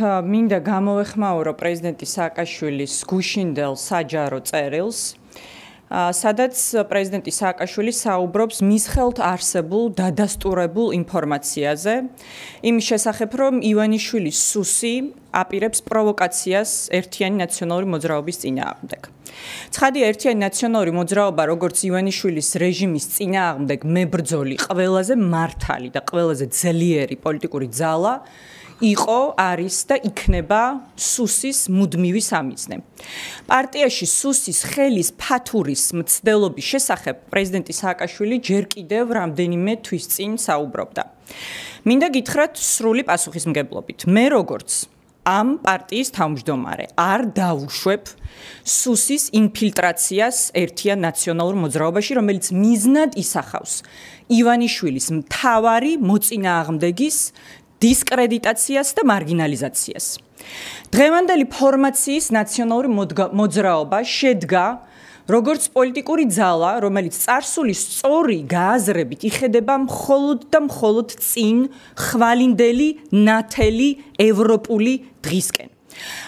მინდა გამოვეხმაურო პრეზიდენტი სააკაშვილის გუშინდელ საჯარო წერილს, სადაც პრეზიდენტი სააკაშვილი საუბრობს მის ხელთ არსებულ დადასტურებულ ინფორმაციაზე, იმის შესახებ, რომ ივანიშვილის სუსი აპირებს პროვოკაციას ერთიანი ნაციონალური მოძრაობის წინააღმდეგ. ცხადია, ერთიანი ნაციონალური მოძრაობა, როგორც ივანიშვილის რეჟიმის წინააღმდეგ მებრძოლი ყველაზე მართალი და ყველაზე ძლიერი პოლიტიკური ძალა იყო, არის და იქნება სუსის მუდმივი სამიზნე. პარტიაში სუსის ხელის ფათურის მცდელობის შესახებ პრეზიდენტი სააკაშვილი ჯერ კიდევ რამდენიმე თვის წინ საუბრობდა. მინდა გითხრათ სრული პასუხისმგებლობით. მე როგორც ამ პარტიის თავმჯდომარე არ დავუშვებ სუსის ინფილტრაციას ერთიან ნაციონალურ მოძრაობაში, რომელიც მიზნად ისახავს ივანიშვილის მთავარი მოწინააღმდეგის დისკრედიტაციას და მარგინალიზაციას. დღევანდელი ფორმაციის ნაციონალური მოძრაობა შედგა როგორც პოლიტიკური ძალა, რომელიც წარსულის სწორი გააზრებით იხედება მხოლოდ და მხოლოდ წინ ხვალინდელი ნათელი ევროპული დღისკენ.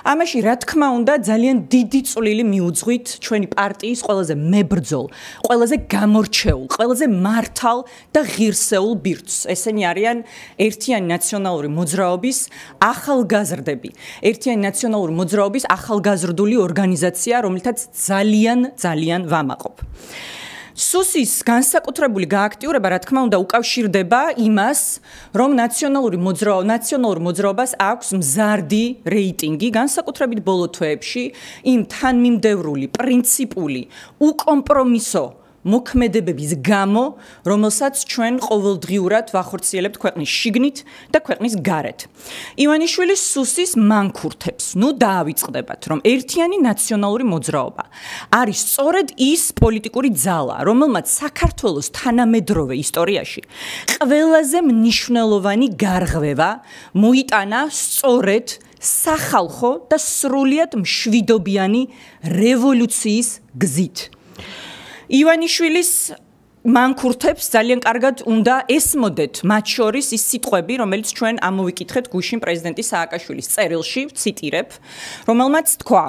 ამაში, რა თქმა უნდა, ძალიან დიდი წვლილი მიუძღვით ჩვენი პარტიის ყველაზე მებრძოლ, ყველაზე გამორჩეულ, ყველაზე მართალ და ღირსეულ ბირთვს. ესენი არიან ერთიანი ნაციონალური მოძრაობის ახალგაზრდები. ერთიანი ნაციონალური მოძრაობის ახალგაზრდული ორგანიზაცია, რომელთაც ძალიან ვამაყობ. სუსის განსაკუთრებული გააქტიურება, რა თქმა უნდა, უკავშირდება იმას, რომ ნაციონალურ მოძრაობას აქვს მზარდი რეიტინგი, განსაკუთრებით ბოლო თვეებში, იმ თანმიმდევრული, პრინციპული, უკომპრომისო მოქმედებების გამო, რომელსაც ჩვენ ყოველდღიურად ვახორციელებთ ქვეყნის შიგნით და ქვეყნის გარეთ. ივანიშვილის სუსის მანქურთებს, დაავიწყდებათ, რომ ერთიანი ნაციონალური მოძრაობა არის სწორედ ის პოლიტიკური ძალა, რომელმაც საქართველოს თანამედროვე ისტორიაში ყველაზე მნიშვნელოვანი გარღვევა მოიტანა სწორედ სახალხო და სრულიად მშვიდობიანი რევოლუციის გზით. ივანიშვილის მანქურთებს ძალიან კარგად უნდა ესმოდეთ მათ შორის ის სიტყვები, რომელიც ჩვენ ამოვიკითხეთ გუშინ პრეზიდენტი სააკაშვილის წერილში, ვციტირებ, რომელმაც თქვა: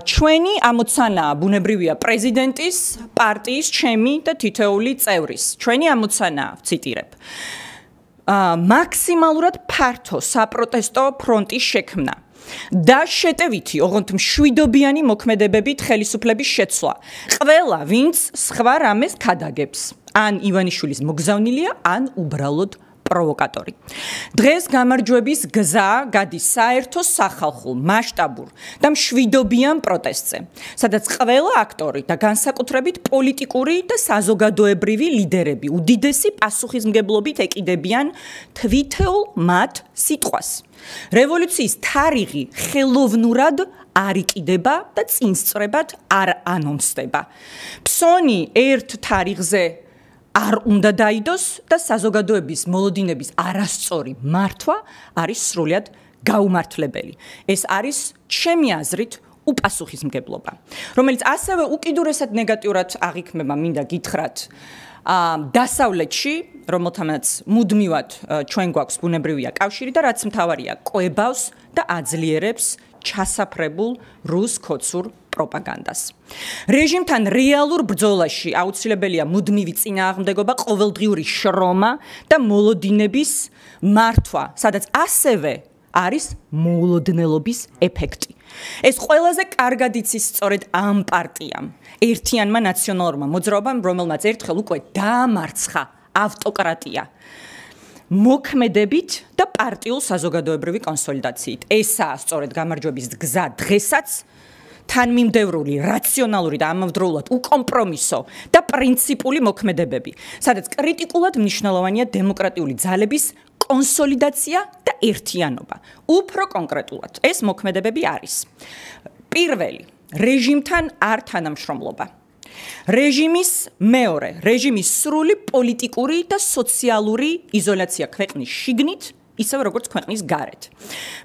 ჩვენი ამოცანაა ბუნებრივია პრეზიდენტის, პარტიის, ჩემი და თითოეული წევრის. ჩვენი ამოცანაა, ვციტირებ, მაქსიმალურად ფართო საპროტესტო ფრონტის შექმნა და შეტევითი, ოღონდ მშვიდობიანი მოქმედებებით ხელისუფლების შეცვლა. ყველა, ვინც სხვა რამეს ქადაგებს, ან ივანიშვილის მოგზავნილია, ან უბრალოდ პროვოკატორი. დღეს გამარჯვების გზა გადის საერთო სახალხო, მასშტაბურ და მშვიდობიან პროტესტზე, სადაც ყველა აქტორი და განსაკუთრებით პოლიტიკური და საზოგადოებრივი ლიდერები უდიდესი პასუხისმგებლობით ეკიდებიან თვითეულ მათ სიტყვას. რევოლუციის თარიღი ხელოვნურად არ იყიდება და წინსწრებად არ ანონსდება. ფსონი ერთ თარიღზე არ უნდა დაიდოს და საზოგადოების მოლოდინების არასწორი მართვა არის სრულიად გაუმართლებელი. ეს არის ჩემი აზრით უპასუხისმგებლობა, რომელიც ასევე უკიდურესად ნეგატიურად აღიქმება, მინდა გითხრათ, დასავლეთში, რომელთანაც მუდმივად ჩვენ გვაქვს ბუნებრივია კავშირი და რაც მთავარია, კვებავს და აძლიერებს ჩასაფრებულ რუს-ქოცურ პროპაგანდას. რეჟიმთან რეალურ ბრძოლაში აუცილებელია მუდმივი წინააღმდეგობა, ყოველდღიური შრომა და მოლოდინების მართვა, სადაც ასევე არის მოულოდნელობის ეფექტი. ეს ყველაზე კარგად იცის სწორედ ამ პარტიამ, ერთიანმა ნაციონალურმა მოძრაობამ, რომელმაც ერთხელ უკვე დაამარცხა ავტოკრატია მოქმედებით და პარტიულ საზოგადოებრივი კონსოლიდაციით. ესაა სწორედ გამარჯვების გზა დღესაც, თანმიმდევრული, რაციონალური და ამავდროულად უკომპრომისო და პრინციპული მოქმედებები, სადაც კრიტიკულად მნიშვნელოვანია დემოკრატიული ძალების კონსოლიდაცია და ერთიანობა. უფრო კონკრეტულად, ეს მოქმედებები არის: პირველი, რეჟიმთან არ თანამშრომლობა. რეჟიმის მეორე, რეჟიმის სრული პოლიტიკური და სოციალური იზოლაცია ქვეყნის შიგნით ისევე როგორც ქვეყნის გარეთ.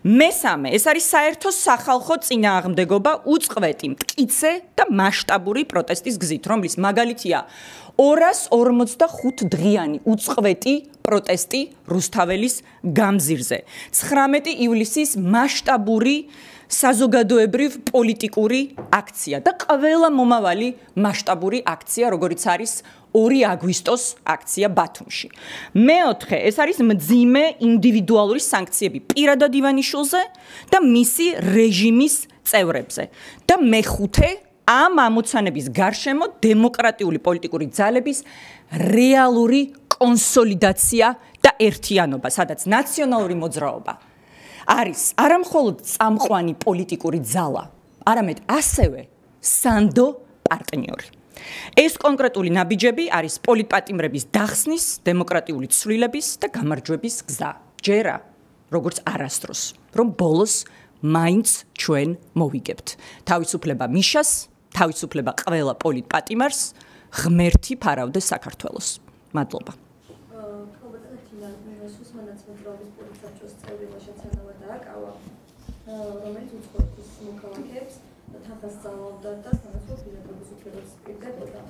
მესამე, ეს არის საერთო სახალხო წინააღმდეგობა უწყვეტი, მტკიცე და მასშტაბური პროტესტის გზით, რომლის მაგალითია 245 დღიანი უწყვეტი პროტესტი რუსთაველის გამზირზე. 19 ივლისის მასშტაბური საზოგადოებრივ პოლიტიკური აქცია და ყველა მომავალი მასშტაბური აქცია, როგორიც არის 2 აგვისტოს აქცია ბათუმში. მეოთხე, ეს არის მძიმე ინდივიდუალური სანქციები პირადად ივანიშვილზე და მისი რეჟიმის წევრებზე. და მეხუთე, ამ ამოცანების გარშემო დემოკრატიული პოლიტიკური ძალების რეალური კონსოლიდაცია და ერთიანობა, სადაც ნაციონალური მოძრაობა არის არამხოლოდ წამყვანი პოლიტიკური ძალა, არამედ ასევე სანდო პარტნიორი. ეს კონკრეტული ნაბიჯები არის პოლიტპატიმრების დახსნის, დემოკრატიული ცვლილების და გამარჯვების გზა. ჯერა, როგორც არასდროს, რომ ბოლოს მაინც ჩვენ მოვიგებთ. თავისუფლება მიშას, თავისუფლება ყველა პოლიტპატიმარს, ღმერთი ფარავდეს საქართველოს. მადლობა. რომელიც უცხოეთის მოქალაქეებს თანასწავლობდა და თანასწორ ბილეთების უფლებებს პირდებოდა.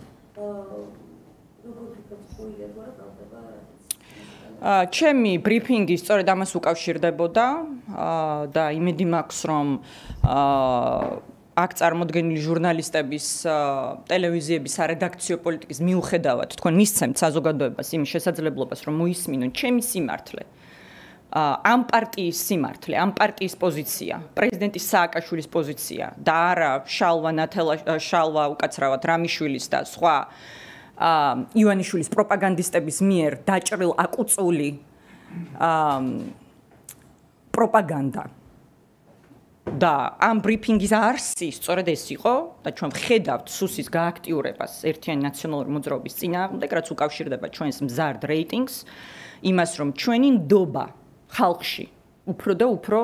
როგორ ფიქრობთ, თუ იგებდა რა prawდება? ჩემი ბრიფინგი სწორედ ამას უკავშირდებოდა და იმედი მაქვს, რომ აქ წარმოდგენილი ჟურნალისტების ტელევიზიების არედაქციო პოლიტიკის მიუხედავად თქვენ მისცემთ საზოგადოებას იმის შესაძლებლობას, რომ მოისმინონ ჩემი სიმართლე. ამ პარტიის სიმართლე, ამ პარტიის პოზიცია, პრეზიდენტის სააკაშვილის პოზიცია და არა შალვა უკაცრავად რამიშვილის და სხვა ივანიშვილის პროპაგანდისტების მიერ დაჭრილ აკუწული პროპაგანდა და ამ ბრიფინგის არსი სწორედ ეს იყო და ჩვენ ვხედავთ სუსის გააქტიურებას ერთიანი ნაციონალური მოძრაობის წინააღმდეგ, რაც უკავშირდება ჩვენს მზარდ რეიტინგს, იმას რომ ჩვენი ნდობა ხალხში უფრო და უფრო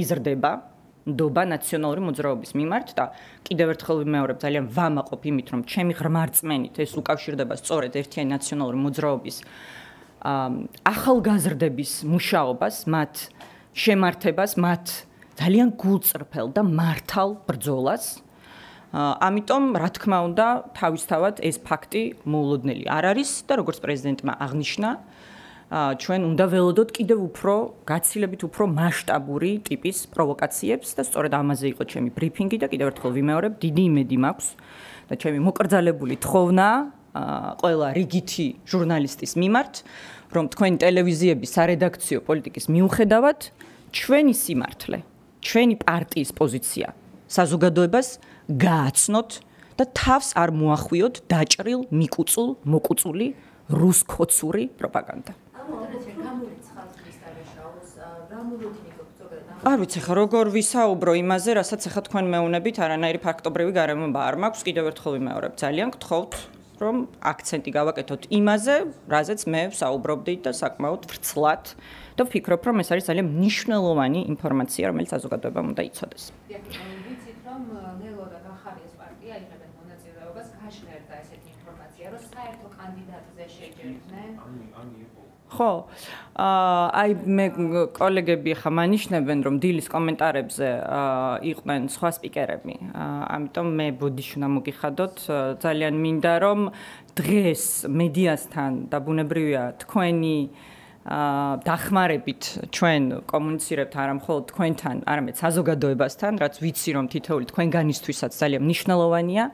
იზრდება, ნდობა ნაციონალური მოძრაობის მიმართ და კიდევ ერთხელ ვიმეორებ, ძალიან ვამაყობ იმით, რომ ჩემი ღრმა რწმენით ეს უკავშირდება სწორედ ერთიანი ნაციონალური მოძრაობის ახალგაზრდების მუშაობას, მათ შემართებას, მათ ძალიან გულწრფელ და მართალ ბრძოლას. ამიტომ, რა თქმა უნდა, თავისთავად ეს ფაქტი მოულოდნელი არ არის და როგორც პრეზიდენტმა აღნიშნა, ჩვენ უნდა ველოდოთ კიდევ უფრო გაცილებით უფრო მასშტაბური ტიპის პროვოკაციებს და სწორედ ამაზე იყო ჩემი ბრიფინგი და კიდევ ერთხელ ვიმეორებ, დიდი იმედი მაქვს და ჩემი მოკრძალებული თხოვნა ყველა რიგითი ჟურნალისტის მიმართ, რომ თქვენი ტელევიზიების სარედაქციო პოლიტიკის მიუხედავად ჩვენი სიმართლე, ჩვენი პარტიის პოზიცია საზოგადოებას გააცნოთ და თავს არ მოახვიოთ დაჭრილ, მიკუწულ, მოკუწული რუსკოცური პროპაგანდა. არ ვიცი ხა როგორ ვისაუბრო იმაზე, რასაც ახლა თქვენ მეუნებით, არანაირი ფაქტობრივი გარემოება არ მაქვს, კიდევ ერთხელ ვიმეორებ, ძალიან გთხოვთ, რომ აქცენტი გავაკეთოთ იმაზე, რაზეც მე ვსაუბრობდი და საკმაოდ ვრცლად და ვფიქრობ, რომ ეს არის ძალიან მნიშვნელოვანი ინფორმაცია, რომელიც საზოგადოებამ უნდა იცოდეს. ვიცით, რომ ნელო და გახარიას პარტია იღებენ მონაწილეობას, გაშნერდა ესეთი ინფორმაცია, რომ საერთო კანდიდატზე შეჯერდნენ. ხო, აი მე კოლეგები ხა მანიშნებენ, რომ დილის კომენტარებზე იყვნენ სხვა სპიკერები. ამიტომ მე ბოდიში უნდა მოგიხადოთ, ძალიან მინდა რომ დღეს მედიასთან და ბუნებრივია თქვენი დახმარებით ჩვენ კომუნიცირებთ არა მხოლოდ თქვენთან, არამედ საზოგადოებასთან, რაც ვიცი რომ თითოეული თქვენგანისთვისაც ძალიან მნიშვნელოვანია.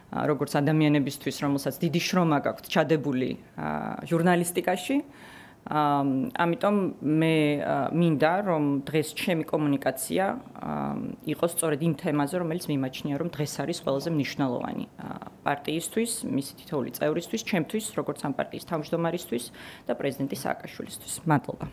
როგორც ადამიანებისთვის, რომელსაც დიდი შრომა გაქვთ ჩადებული ჟურნალისტიკაში. ამიტომ მე მინდა რომ დღეს ჩემი კომუნიკაცია იყოს სწორედ იმ თემაზე, რომელიც მიმაჩნია რომ დღეს არის ყველაზე მნიშვნელოვანი პარტიისთვის, მისი თითოეული წევრისთვის, ჩემთვის, როგორც ამ პარტიის თავმჯდომარისთვის და პრეზიდენტის სააკაშვილისთვის. მადლობა.